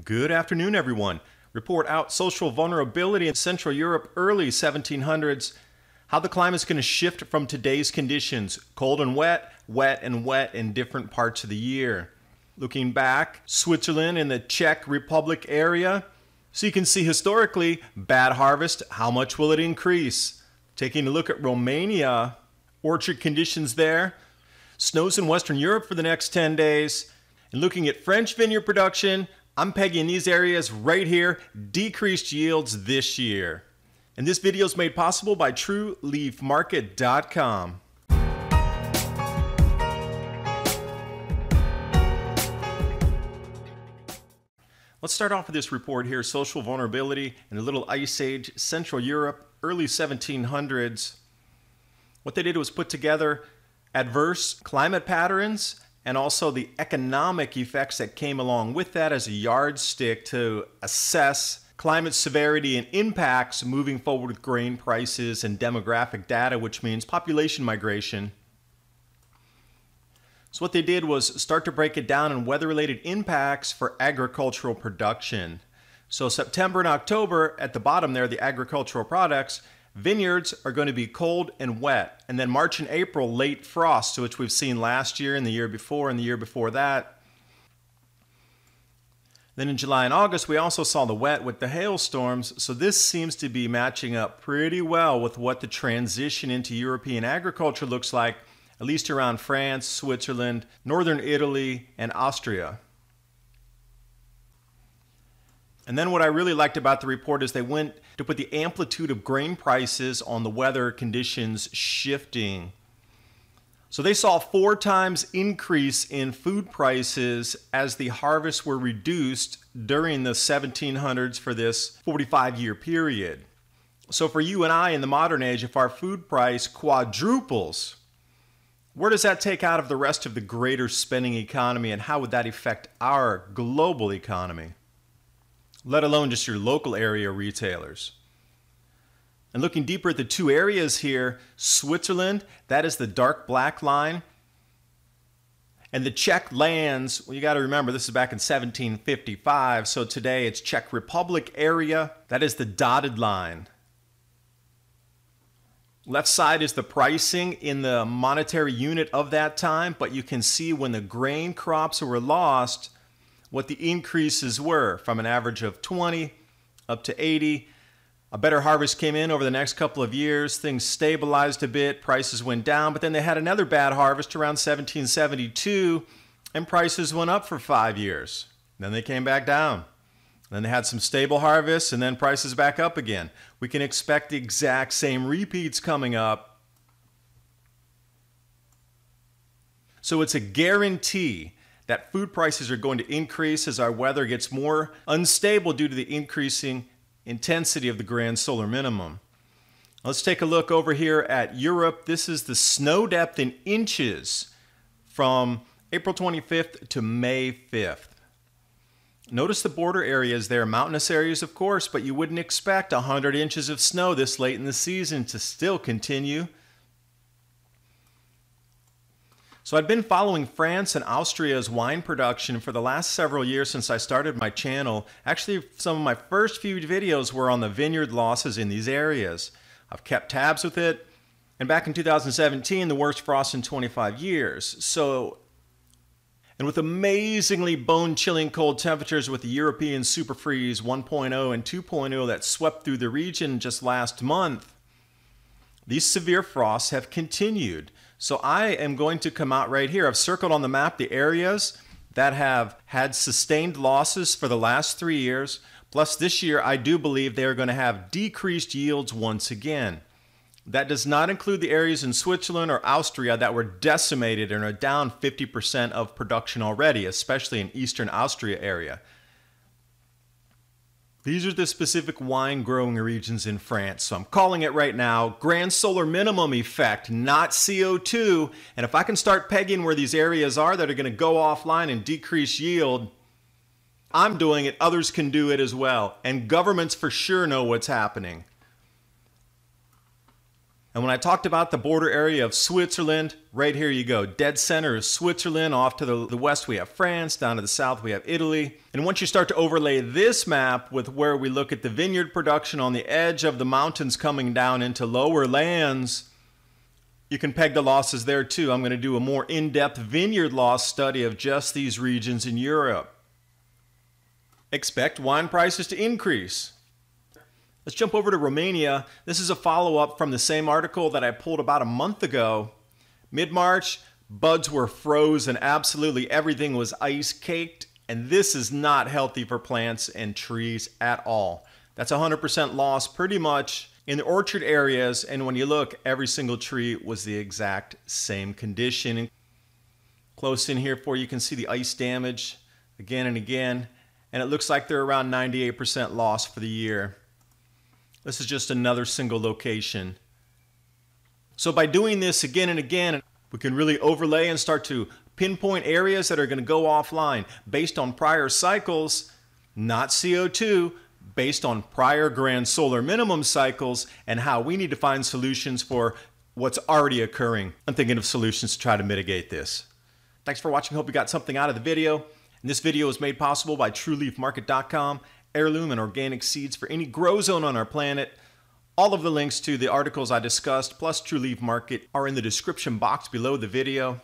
Good afternoon, everyone. Report out social vulnerability in Central Europe, early 1700s. How the climate's going to shift from today's conditions, cold and wet, wet and wet in different parts of the year. Looking back, Switzerland in the Czech Republic area. So you can see historically, bad harvest, how much will it increase? Taking a look at Romania, orchard conditions there. Snows in Western Europe for the next 10 days. And looking at French vineyard production, I'm pegging these areas right here, decreased yields this year. And this video is made possible by TrueLeafMarket.com. Let's start off with this report here, social vulnerability in the Little Ice Age, Central Europe, early 1700s. What they did was put together adverse climate patterns and also the economic effects that came along with that as a yardstick to assess climate severity and impacts moving forward with grain prices and demographic data, which means population migration. So what they did was start to break it down in weather-related impacts for agricultural production. So September and October, at the bottom there, the agricultural products, vineyards are going to be cold and wet. And then March and April, late frost, which we've seen last year and the year before and the year before that. Then in July and August, we also saw the wet with the hailstorms. So this seems to be matching up pretty well with what the transition into European agriculture looks like, at least around France, Switzerland, northern Italy, and Austria. And then what I really liked about the report is they went to put the amplitude of grain prices on the weather conditions shifting. So they saw 4 times increase in food prices as the harvests were reduced during the 1700s for this 45-year period. So for you and I in the modern age, if our food price quadruples, where does that take out of the rest of the greater spending economy, and how would that affect our global economy? Let alone just your local area retailers. And looking deeper at the two areas here, Switzerland, that is the dark black line. And the Czech lands, well, you got to remember this is back in 1755, so today it's Czech Republic area, that is the dotted line. Left side is the pricing in the monetary unit of that time, but you can see when the grain crops were lost, what the increases were from an average of 20 up to 80. A better harvest came in over the next couple of years. Things stabilized a bit. Prices went down, but then they had another bad harvest around 1772, and prices went up for 5 years. Then they came back down. Then they had some stable harvests, and then prices back up again. We can expect the exact same repeats coming up. So it's a guarantee that food prices are going to increase as our weather gets more unstable due to the increasing intensity of the grand solar minimum. Let's take a look over here at Europe. This is the snow depth in inches from April 25th to May 5th. Notice the border areas there, mountainous areas of course, but you wouldn't expect 100 inches of snow this late in the season to still continue. So I've been following France and Austria's wine production for the last several years since I started my channel. Actually, some of my first few videos were on the vineyard losses in these areas. I've kept tabs with it. And back in 2017, the worst frost in 25 years. And with amazingly bone-chilling cold temperatures with the European super freeze 1.0 and 2.0 that swept through the region just last month, these severe frosts have continued. So I am going to come out right here. I've circled on the map the areas that have had sustained losses for the last 3 years. Plus this year, I do believe they are going to have decreased yields once again. That does not include the areas in Switzerland or Austria that were decimated and are down 50% of production already, especially in Eastern Austria area. These are the specific wine growing regions in France. So I'm calling it right now, grand solar minimum effect, not CO2. And if I can start pegging where these areas are that are going to go offline and decrease yield, I'm doing it. Others can do it as well. And governments for sure know what's happening. And when I talked about the border area of Switzerland, right here you go. Dead center is Switzerland. Off to the west we have France. Down to the south we have Italy. And once you start to overlay this map with where we look at the vineyard production on the edge of the mountains coming down into lower lands, you can peg the losses there too. I'm going to do a more in-depth vineyard loss study of just these regions in Europe. Expect wine prices to increase. Let's jump over to Romania. This is a follow-up from the same article that I pulled about a month ago. Mid-March, buds were frozen. Absolutely everything was ice-caked, and this is not healthy for plants and trees at all. That's 100% loss pretty much in the orchard areas, and when you look, every single tree was the exact same condition. Close in here for you can see the ice damage again and again, and it looks like they're around 98% loss for the year. This is just another single location. So by doing this again and again, we can really overlay and start to pinpoint areas that are going to go offline based on prior cycles, not CO2, based on prior grand solar minimum cycles, and how we need to find solutions for what's already occurring. I'm thinking of solutions to try to mitigate this. Thanks for watching. Hope you got something out of the video. And this video is made possible by TrueLeafMarket.com. Heirloom and organic seeds for any grow zone on our planet. All of the links to the articles I discussed, plus True Leaf Market, are in the description box below the video.